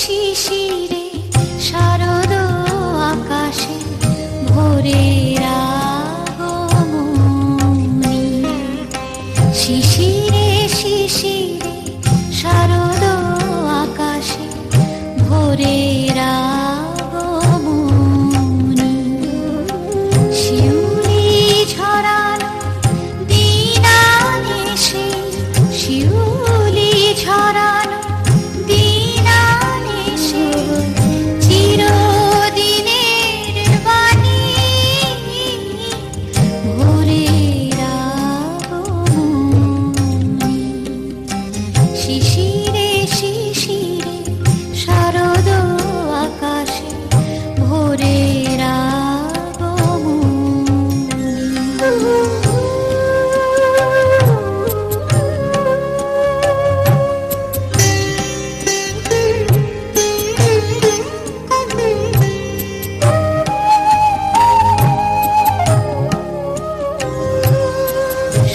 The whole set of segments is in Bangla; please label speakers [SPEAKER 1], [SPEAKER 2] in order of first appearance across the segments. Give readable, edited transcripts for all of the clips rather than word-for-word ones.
[SPEAKER 1] শিশিরে শারদ আকাশে ভোরের আগমনী। শিশিরে শিশিরে শারদ আকাশে ভোরের আগমনী। শিউলি ঝরানো দিন আনেছে, শিউলি ঝরানো দিন আনেছে, চিরদিনের বাণী ভোরের আগমনী। শিশিরে শিশিরে শারদ আকাশে ভোরের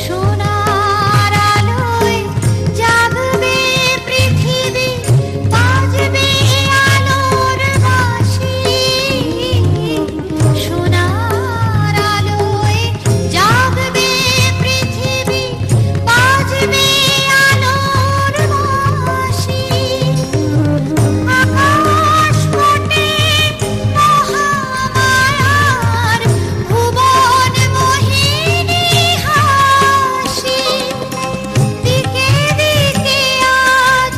[SPEAKER 1] সোনার আলোয় জাগবে পৃথিবী, বাজবে আলোর বাঁশি। সোনার আলোয় জাগবে পৃথিবী, বাজবে আলোর বাঁশি। আকাশ ফোটে মহামায়ার, ভুবন মোহিনী হাসি। দিকে দিকে আজ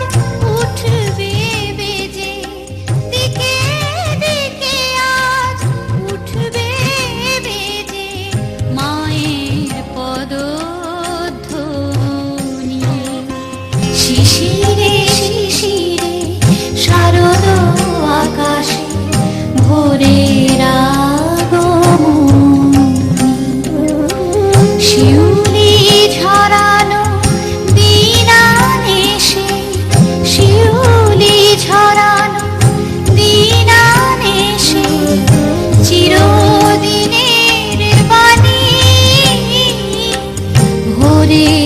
[SPEAKER 1] উঠবে বেজে, দিকে দিকে আজ উঠবে বেজে মায়ের পদধ্বনি। শিশিরে শিশিরে শারদ আকাশে ভোরের আগমনী। শিউলি ঝরানো দিন আনেছে, শিউলি ঝরানো দিন আনেছে, চিরদিনের বাণী ভোরের